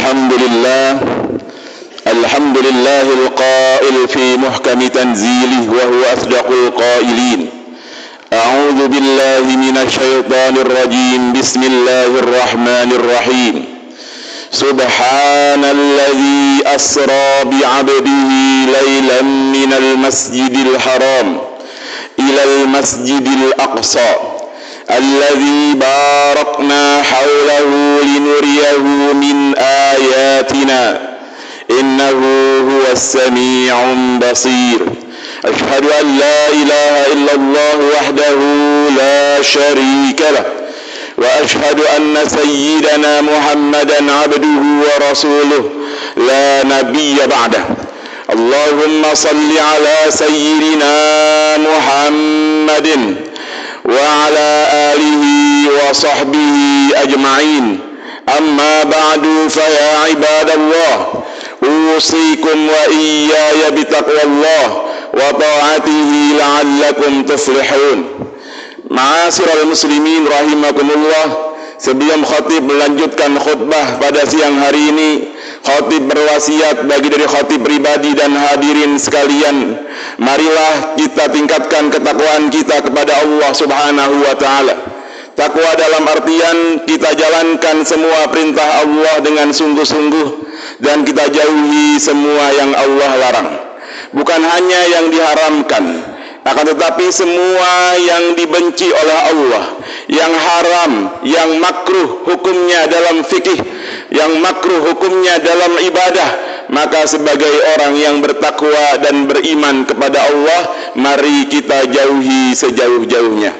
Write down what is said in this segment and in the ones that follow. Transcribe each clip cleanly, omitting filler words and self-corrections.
الحمد لله القائل في محكم تنزيله وهو أصدق القائلين. أعوذ بالله من الشيطان الرجيم. بسم الله الرحمن الرحيم. سبحان الذي أسرى بعبده ليلا من المسجد الحرام إلى المسجد الأقصى الذي باركنا حوله لنريه من آياتنا إنه هو السميع البصير. أشهد أن لا إله إلا الله وحده لا شريك له وأشهد أن سيدنا محمدا عبده ورسوله لا نبي بعده. اللهم صل على سيدنا محمد وعلى آله وصحبه أجمعين. أما بعد فيا عباد الله أوصيكم وإياي بتقوى الله وطاعته لعلكم تفلحون. Ma'asyiral muslimin rahimakumullah, sebelum khatib melanjutkan khutbah pada siang hari ini, khatib berwasiat bagi dari khatib pribadi dan hadirin sekalian, marilah kita tingkatkan ketakwaan kita kepada Allah Subhanahu wa taala. Takwa dalam artian kita jalankan semua perintah Allah dengan sungguh-sungguh dan kita jauhi semua yang Allah larang. Bukan hanya yang diharamkan, akan tetapi semua yang dibenci oleh Allah, yang haram, yang makruh hukumnya dalam fikih, yang makruh hukumnya dalam ibadah, maka sebagai orang yang bertakwa dan beriman kepada Allah, mari kita jauhi sejauh-jauhnya.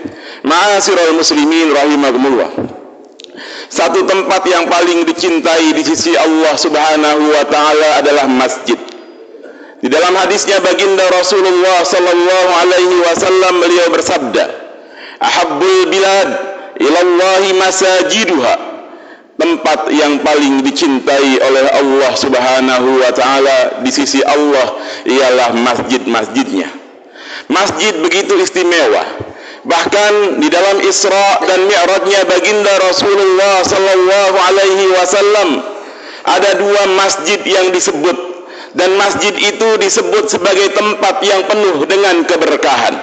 Ma'asyiral muslimin rahimakumullah, satu tempat yang paling dicintai di sisi Allah Subhanahu wa taala adalah masjid. Di dalam hadisnya baginda Rasulullah sallallahu alaihi wasallam, beliau bersabda, "Ahabbul bilad ilallahi masajiduha." Tempat yang paling dicintai oleh Allah Subhanahu wa taala di sisi Allah ialah masjid-masjidnya. Masjid begitu istimewa. Bahkan di dalam Isra dan Mi'rajnya baginda Rasulullah sallallahu alaihi wasallam ada dua masjid yang disebut, dan masjid itu disebut sebagai tempat yang penuh dengan keberkahan.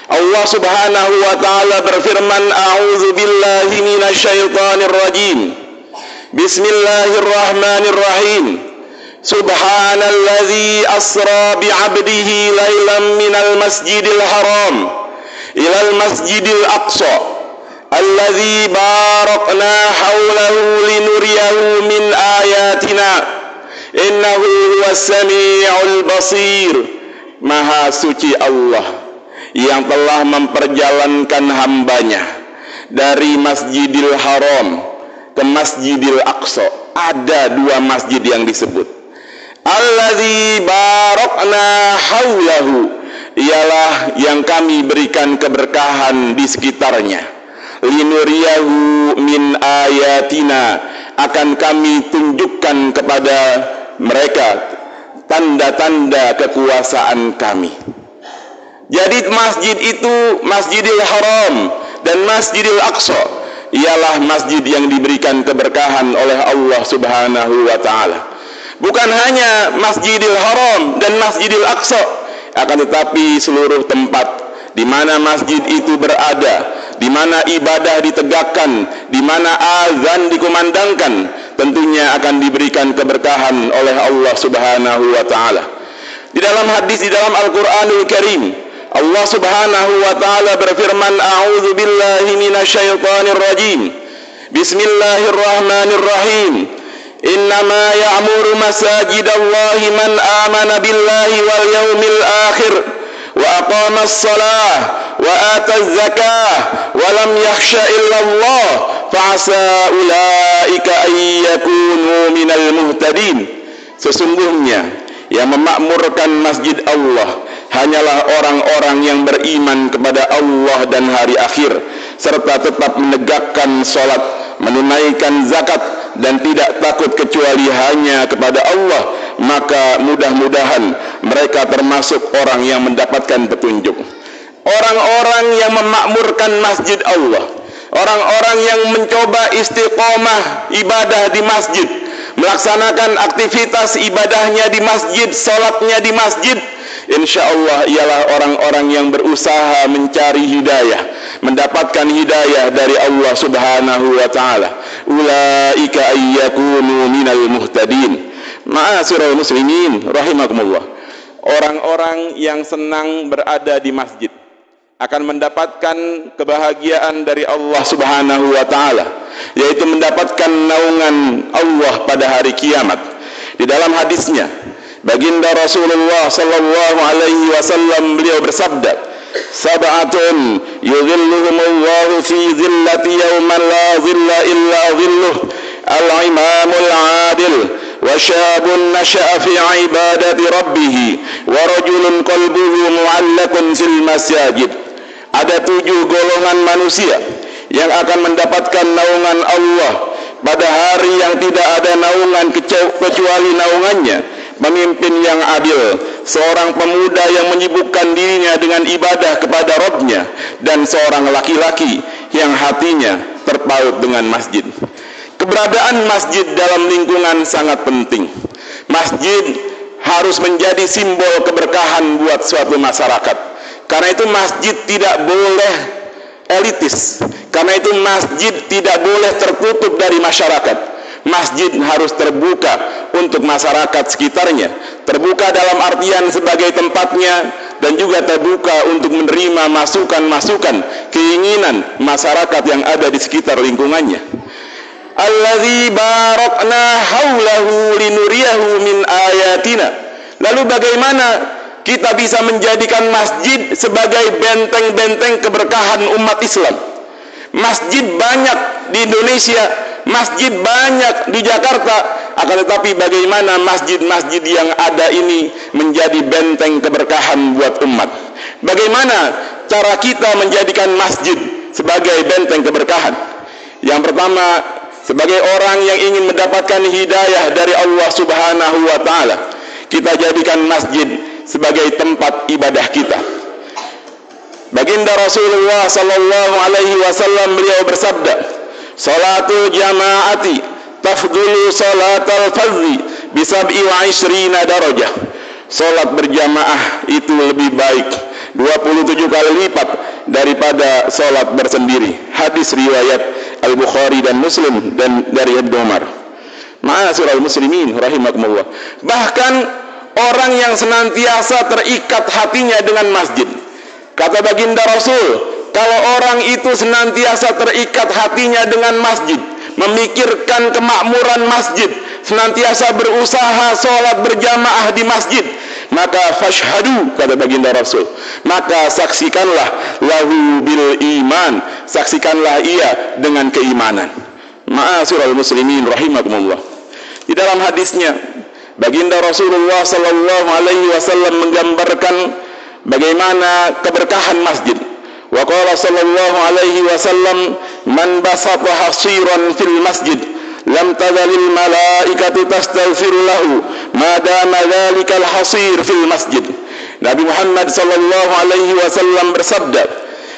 Allah Subhanahu wa taala berfirman, "A'udzu billahi minasyaitonir rajim. Bismillahirrahmanirrahim. Subhanalladzi asra bi'abdihi lailan minal masjidil haram ilal masjidil aqsa alladzi barakna haulahu linuriyahu min ayatina innahu huwas sami'ul basir." Maha suci Allah yang telah memperjalankan hambanya dari Masjidil Haram ke Masjidil Aqsa. Ada dua masjid yang disebut. Alladzi barakna haulahu, ialah yang kami berikan keberkahan di sekitarnya. Linuriyahu min ayatina, akan kami tunjukkan kepada mereka tanda-tanda kekuasaan kami. Jadi masjid itu Masjidil Haram dan Masjidil Aqsa ialah masjid yang diberikan keberkahan oleh Allah Subhanahu wa taala. Bukan hanya Masjidil Haram dan Masjidil Aqsa, akan tetapi seluruh tempat di mana masjid itu berada, di mana ibadah ditegakkan, di mana azan dikumandangkan, tentunya akan diberikan keberkahan oleh Allah Subhanahu wa taala. Di dalam hadis, di dalam Al-Qur'anul Karim, Allah Subhanahu wa taala berfirman, "A'udzu billahi minasyaitonir rajim. Bismillahirrahmanirrahim. Innama ya'muru masajidallahi man amana billahi wal yawmil akhir wa aqama as-salah wa ata az-zakah wa lam yakhsha illa Allah fa'asa ulaika ay yakunu minal muhtadin." Sesungguhnya yang memakmurkan masjid Allah hanyalah orang-orang yang beriman kepada Allah dan hari akhir, serta tetap menegakkan salat, menunaikan zakat, dan tidak takut kecuali hanya kepada Allah, maka mudah-mudahan mereka termasuk orang yang mendapatkan petunjuk. Orang-orang yang memakmurkan masjid Allah, orang-orang yang mencoba istiqomah ibadah di masjid, melaksanakan aktivitas ibadahnya di masjid, salatnya di masjid, insya Allah ialah orang-orang yang berusaha mencari hidayah, mendapatkan hidayah dari Allah Subhanahu wa ta'ala. Ulaika ayyakunu minal muhtadin. Ma'asyiral muslimin rahimakumullah, orang-orang yang senang berada di masjid akan mendapatkan kebahagiaan dari Allah Subhanahu wa ta'ala, yaitu mendapatkan naungan Allah pada hari kiamat. Di dalam hadisnya, baginda Rasulullah sallallahu alaihi wasallam beliau bersabda, sab'atun yudhilluhumullahu fi dhillati yawman la dhilla illa dhilluh, al-imamul adil, wa syabun nasha'a fi ibadati rabbih, wa rajulun qalbuhu mu'allakun fil masajid. Ada 7 golongan manusia yang akan mendapatkan naungan Allah pada hari yang tidak ada naungan kecuali naungannya. Pemimpin yang adil, seorang pemuda yang menyibukkan dirinya dengan ibadah kepada Rabb-Nya, dan seorang laki-laki yang hatinya terpaut dengan masjid. Keberadaan masjid dalam lingkungan sangat penting. Masjid harus menjadi simbol keberkahan buat suatu masyarakat. Karena itu masjid tidak boleh elitis. Karena itu masjid tidak boleh tertutup dari masyarakat. Masjid harus terbuka untuk masyarakat sekitarnya. Terbuka dalam artian sebagai tempatnya, dan juga terbuka untuk menerima masukan-masukan, keinginan masyarakat yang ada di sekitar lingkungannya. Allazi barakna haulahu linuriyahu min ayatina. Lalu bagaimana kita bisa menjadikan masjid sebagai benteng-benteng keberkahan umat Islam? Masjid banyak di Indonesia, masjid banyak di Jakarta, akan tetapi bagaimana masjid-masjid yang ada ini menjadi benteng keberkahan buat umat? Bagaimana cara kita menjadikan masjid sebagai benteng keberkahan? Yang pertama, sebagai orang yang ingin mendapatkan hidayah dari Allah Subhanahu wa ta'ala, kita jadikan masjid sebagai tempat ibadah kita. Baginda Rasulullah sallallahu alaihi wasallam beliau bersabda, salatul jama'ati tafdulu salatal fardhi bi 27 darajah. Salat berjamaah itu lebih baik 27 kali lipat daripada salat bersendiri. Hadis riwayat Al-Bukhari dan Muslim dan dari Ibnu Umar. Ma'asyiral muslimin rahimakumullah. Bahkan orang yang senantiasa terikat hatinya dengan masjid, kata baginda Rasul, kalau orang itu senantiasa terikat hatinya dengan masjid, memikirkan kemakmuran masjid, senantiasa berusaha sholat berjamaah di masjid, maka fashhadu, kata baginda Rasul, maka saksikanlah lahu bil iman, saksikanlah ia dengan keimanan. Ma'asyiral muslimin rahimakumullah. Di dalam hadisnya, baginda Rasulullah sallallahu alaihi wasallam menggambarkan bagaimana keberkahan masjid. Wa qala sallallahu alaihi wasallam, man basata hasiran fil masjid lam tadhalil malaikatu tastaghfiru lahu ma dama dhalikal hasir fil masjid. Nabi Muhammad sallallahu alaihi wasallam bersabda,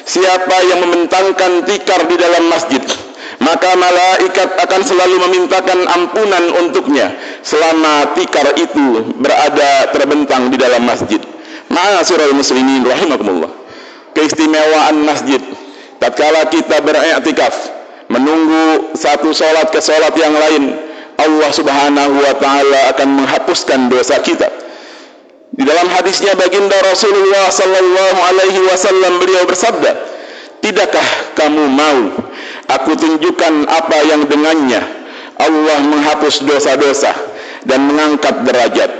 siapa yang membentangkan tikar di dalam masjid, maka malaikat akan selalu memintakan ampunan untuknya selama tikar itu berada terbentang di dalam masjid. Ma'asyiral muslimin rahimakumullah. Keistimewaan masjid tatkala kita beriktikaf, menunggu satu salat ke salat yang lain, Allah Subhanahu wa taala akan menghapuskan dosa kita. Di dalam hadisnya baginda Rasulullah sallallahu alaihi wasallam beliau bersabda, tidakkah kamu mau aku tunjukkan apa yang dengannya Allah menghapus dosa-dosa dan mengangkat derajat,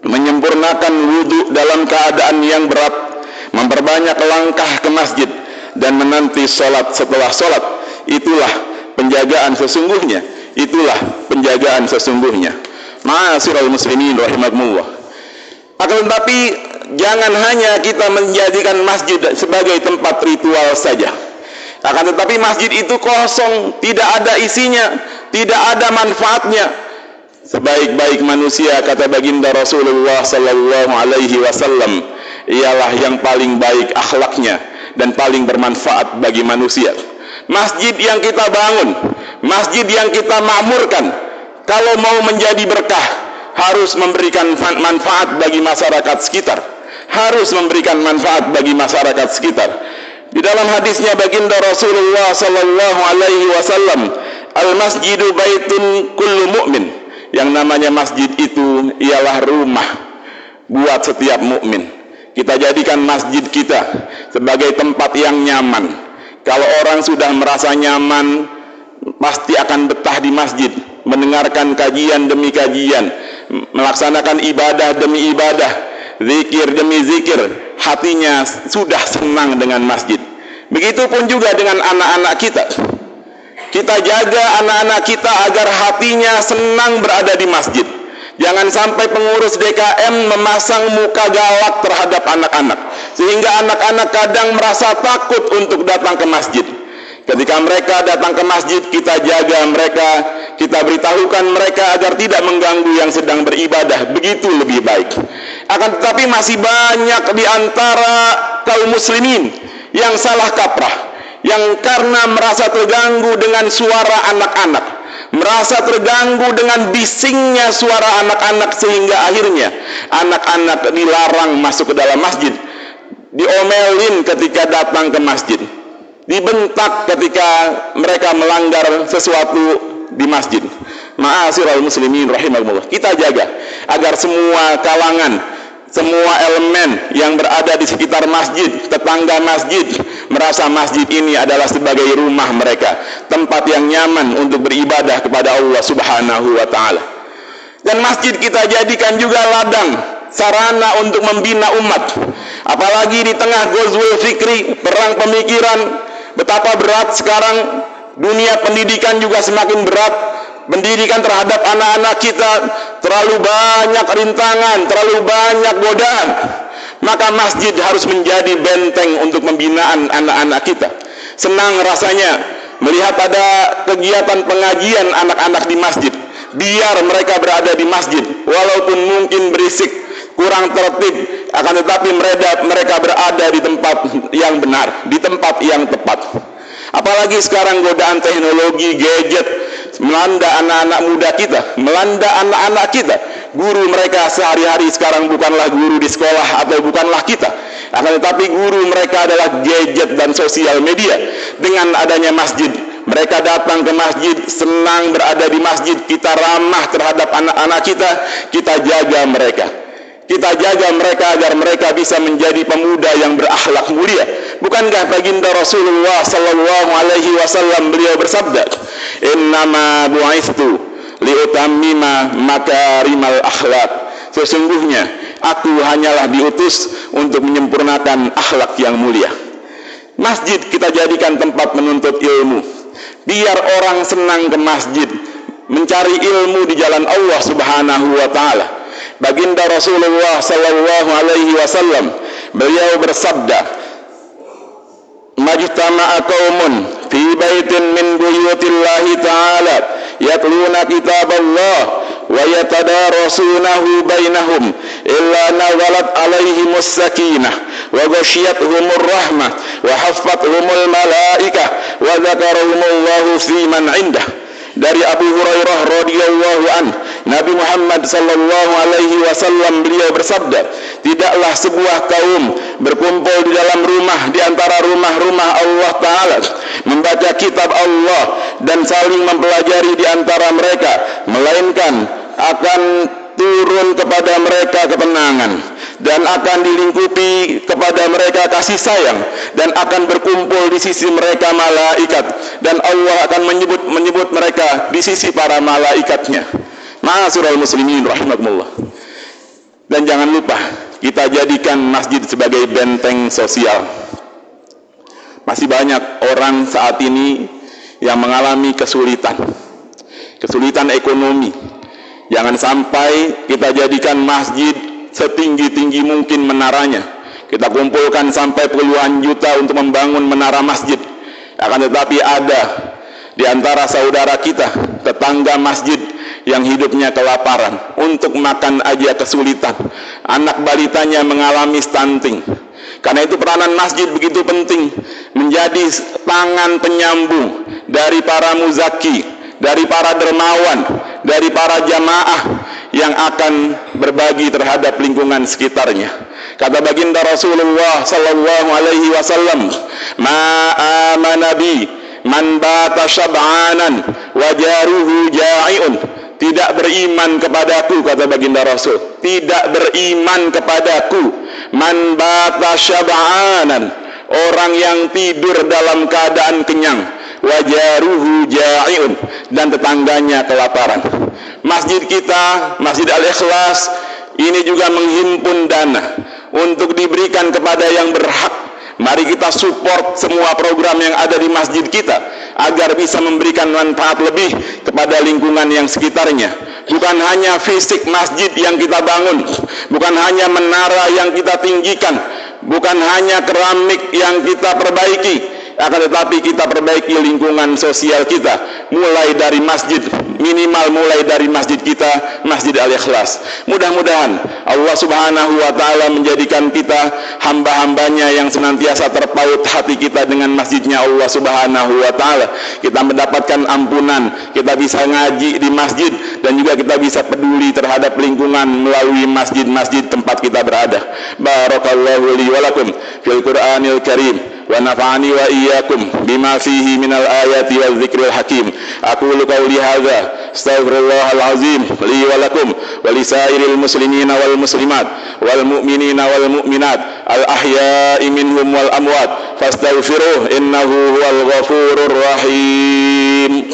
menyempurnakan wudu dalam keadaan yang berat, memperbanyak langkah ke masjid, dan menanti sholat setelah sholat. Itulah penjagaan sesungguhnya. Itulah penjagaan sesungguhnya. Ma'asyiral muslimin rahimakumullah. Akan tetapi jangan hanya kita menjadikan masjid sebagai tempat ritual saja. Akan tetapi masjid itu kosong, tidak ada isinya, tidak ada manfaatnya. Sebaik-baik manusia, kata baginda Rasulullah sallallahu alaihi wasallam, ialah yang paling baik akhlaknya dan paling bermanfaat bagi manusia. Masjid yang kita bangun, masjid yang kita makmurkan, Kalau mau menjadi berkah, harus memberikan manfaat bagi masyarakat sekitar. Harus memberikan manfaat bagi masyarakat sekitar. Di dalam hadisnya baginda Rasulullah sallallahu alaihi wasallam, al-masjidu baitun kullu mu'min. Yang namanya masjid itu ialah rumah buat setiap mukmin. Kita jadikan masjid kita sebagai tempat yang nyaman. Kalau orang sudah merasa nyaman, pasti akan betah di masjid, mendengarkan kajian demi kajian, melaksanakan ibadah demi ibadah, zikir demi zikir, hatinya sudah senang dengan masjid. Begitupun juga dengan anak-anak kita. Kita jaga anak-anak kita agar hatinya senang berada di masjid. Jangan sampai pengurus DKM memasang muka galak terhadap anak-anak, sehingga anak-anak kadang merasa takut untuk datang ke masjid. Ketika mereka datang ke masjid, kita jaga mereka, kita beritahukan mereka agar tidak mengganggu yang sedang beribadah. Begitu lebih baik. Akan tetapi masih banyak di antara kaum muslimin yang salah kaprah, yang karena merasa terganggu dengan suara anak-anak, merasa terganggu dengan bisingnya suara anak-anak, sehingga akhirnya anak-anak dilarang masuk ke dalam masjid, diomelin ketika datang ke masjid, dibentak ketika mereka melanggar sesuatu di masjid. Ma'asyiral muslimin rahimakumullah, kita jaga agar semua kalangan, semua elemen yang berada di sekitar masjid, tetangga masjid, merasa masjid ini adalah sebagai rumah mereka, tempat yang nyaman untuk beribadah kepada Allah Subhanahu wa ta'ala. Dan masjid kita jadikan juga ladang, sarana untuk membina umat. Apalagi di tengah ghazwul fikri, perang pemikiran, betapa berat sekarang dunia pendidikan juga semakin berat. Pendidikan terhadap anak-anak kita terlalu banyak rintangan, terlalu banyak godaan. Maka masjid harus menjadi benteng untuk pembinaan anak-anak kita. Senang rasanya melihat ada kegiatan pengajian anak-anak di masjid. Biar mereka berada di masjid, walaupun mungkin berisik, kurang tertib, akan tetapi mereka berada di tempat yang benar, di tempat yang tepat. Apalagi sekarang godaan teknologi, gadget melanda anak-anak muda kita, melanda anak-anak kita. Guru mereka sehari-hari sekarang bukanlah guru di sekolah atau bukanlah kita, akan tetapi guru mereka adalah gadget dan sosial media. Dengan adanya masjid, mereka datang ke masjid, senang berada di masjid. Kita ramah terhadap anak-anak kita jaga mereka. Kita jaga mereka agar mereka bisa menjadi pemuda yang berakhlak mulia. Bukankah baginda Rasulullah sallallahu alaihi wasallam beliau bersabda, "Innama bu'itsu liutammima makarimal akhlak." Sesungguhnya aku hanyalah diutus untuk menyempurnakan akhlak yang mulia. Masjid kita jadikan tempat menuntut ilmu. Biar orang senang ke masjid, mencari ilmu di jalan Allah Subhanahu wa ta'ala. Baginda Rasulullah sallallahu alaihi wasallam beliau bersabda, "Majtama'a qaumun fi baitin min buyutillahi ta'ala yatluna kitaballah wa yatadarasunahu bainahum illa nazalat alaihimus sakinah wa ghasyiyatuhumur rahmah wa haffathumul malaikah wa dzakarahumullahu fi man 'indah." Dari Abu Hurairah radhiyallahu anhu, Nabi Muhammad sallallahu alaihi wasallam beliau bersabda, tidaklah sebuah kaum berkumpul di dalam rumah di antara rumah-rumah Allah Ta'ala, membaca kitab Allah dan saling mempelajari di antara mereka, melainkan akan turun kepada mereka ketenangan, dan akan dilingkupi kepada mereka kasih sayang, dan akan berkumpul di sisi mereka malaikat, dan Allah akan menyebut mereka di sisi para malaikatnya. Ma'asyiral muslimin rahimakumullah. Dan jangan lupa kita jadikan masjid sebagai benteng sosial. Masih banyak orang saat ini yang mengalami kesulitan ekonomi. Jangan sampai kita jadikan masjid setinggi-tinggi mungkin menaranya. Kita kumpulkan sampai puluhan juta untuk membangun menara masjid. Akan tetapi ada di antara saudara kita, tetangga masjid, yang hidupnya kelaparan, untuk makan aja kesulitan. Anak balitanya mengalami stunting. Karena itu peranan masjid begitu penting, menjadi tangan penyambung dari para muzaki, dari para dermawan, dari para jamaah yang akan berbagi terhadap lingkungan sekitarnya. Kata baginda Rasulullah sallallahu alaihi wasallam, "Ma amana bi man bata syab'anan wa jaruhu ja'iun." Tidak beriman kepadaku, kata baginda Rasul, tidak beriman kepadaku man bata syab'anan, orang yang tidur dalam keadaan kenyang, wajaruhu ja'iun, dan tetangganya kelaparan. Masjid kita, Masjid Al-Ikhlas, ini juga menghimpun dana untuk diberikan kepada yang berhak. Mari kita support semua program yang ada di masjid kita agar bisa memberikan manfaat lebih kepada lingkungan yang sekitarnya. Bukan hanya fisik masjid yang kita bangun, bukan hanya menara yang kita tinggikan, bukan hanya keramik yang kita perbaiki, akan tetapi kita perbaiki lingkungan sosial kita, mulai dari masjid, minimal mulai dari masjid kita, Masjid Al-Ikhlas. Mudah-mudahan Allah subhanahu wa ta'ala menjadikan kita hamba-hambanya yang senantiasa terpaut hati kita dengan masjidnya Allah subhanahu wa ta'ala. Kita mendapatkan ampunan, kita bisa ngaji di masjid, dan juga kita bisa peduli terhadap lingkungan melalui masjid-masjid tempat kita berada. Barakallahu li wa lakum fil Qur'anil Karim, wa nafa'ani wa iyyakum bima fihi minal ayati wal dzikril hakim. Aqulu qawli hadza astaghfirullahal azim li wa lakum wa lisairil muslimina wal muslimat wal mu'minina wal mu'minat al ahya'i minhum wal amwat fastaghfiruh innahu huwal ghafurur rahim.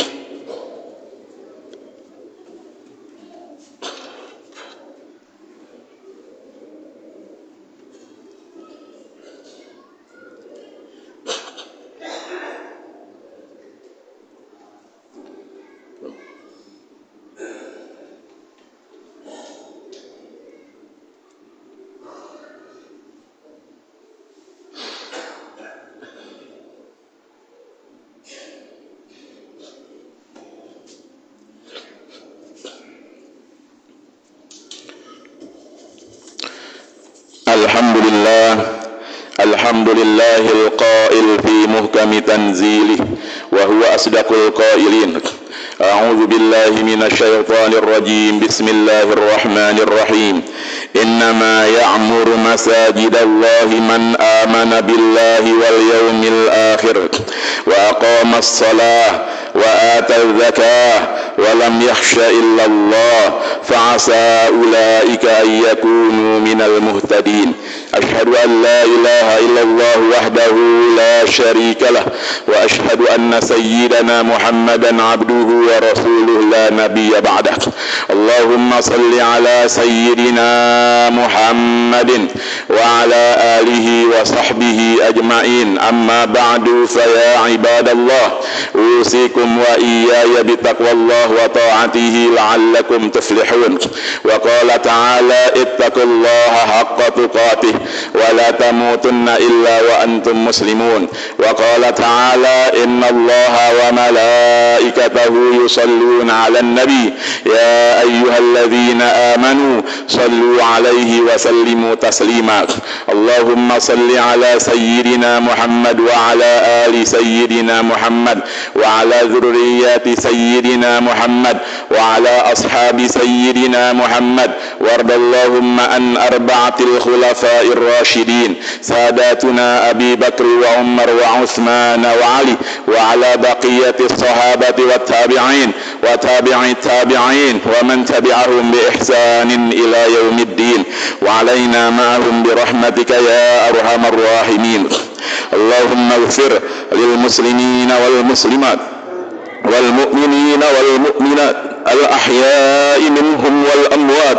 الحمد لله القائل في محكم تنزيله وهو أصدق القائلين. أعوذ بالله من الشيطان الرجيم. بسم الله الرحمن الرحيم. إنما يعمر مساجد الله من آمن بالله واليوم الآخر وأقام الصلاة وآتى الزكاة ولم يخش إلا الله فعسى أولئك أن يكونوا من المهتدين. أشهد أن لا إله إلا الله وحده لا شريك له وأشهد أن سيدنا محمدا عبده ورسوله لا نبي بعده. اللهم صل على سيدنا محمد وعلى آله وصحبه أجمعين. أما بعد فيا عباد الله أوصيكم وإياي بتقوى الله وطاعته لعلكم تفلحون. وقال تعالى اتقوا الله حق تقاته ولا تموتن إلا وأنتم مسلمون. وقال تعالى إن الله وملائكته يصلون على النبي يا أيها الذين آمنوا صلوا عليه وسلموا تسليما. اللهم صل على سيدنا محمد وعلى آل سيدنا محمد وعلى ذريات سيدنا محمد وعلى أصحاب سيدنا محمد. وارض اللهم عن أربعة الخلفاء الراشدين ساداتنا أبي بكر وعمر وعثمان وعلي وعلى بقية الصحابة والتابعين وتابع التابعين ومن تبعهم بإحسان إلى يوم الدين وعلينا معهم برحمتك يا أرحم الراحمين. اللهم اغفر للمسلمين والمسلمات والمؤمنين والمؤمنات الأحياء منهم والأموات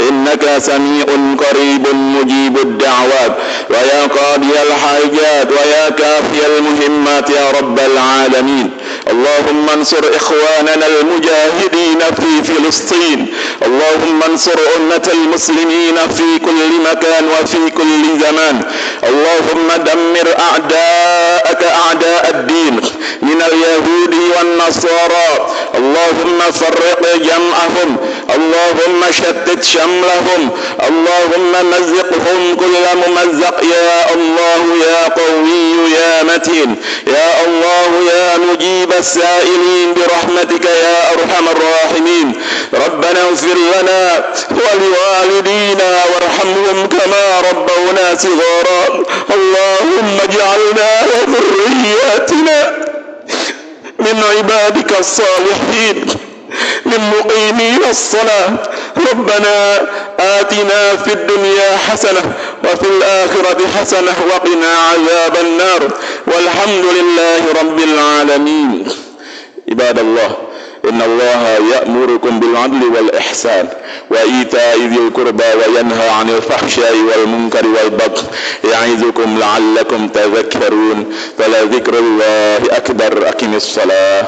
إنك سميع قريب مجيب الدعوات ويا قاضي الحاجات ويا كافي المهمات يا رب العالمين. اللهم انصر إخواننا المجاهدين في فلسطين. اللهم انصر أمة المسلمين في كل مكان وفي كل زمان. اللهم دمر أعداءك أعداء الدين من اليهود والنصارى. اللهم فرق جمعهم. اللهم شتت شملهم. اللهم مزقهم كل ممزق يا الله يا قوي يا متين يا الله يا مجيب السائلين برحمتك يا أرحم الراحمين. ربنا اغفر لنا ولوالدينا وارحمهم كما ربونا صغارا. اللهم اجعلنا وذرياتنا من عبادك الصالحين من مقيمين الصلاة. ربنا آتنا في الدنيا حسنة وفي الآخرة حسنة وقنا عذاب النار، والحمد لله رب العالمين. عباد الله، إن الله يأمركم بالعدل والإحسان وإيتاء ذي القربى وينهى عن الفحشاء والمنكر والبغي يعظكم لعلكم تذكرون. فلذكر الله أكبر. أقم الصلاة.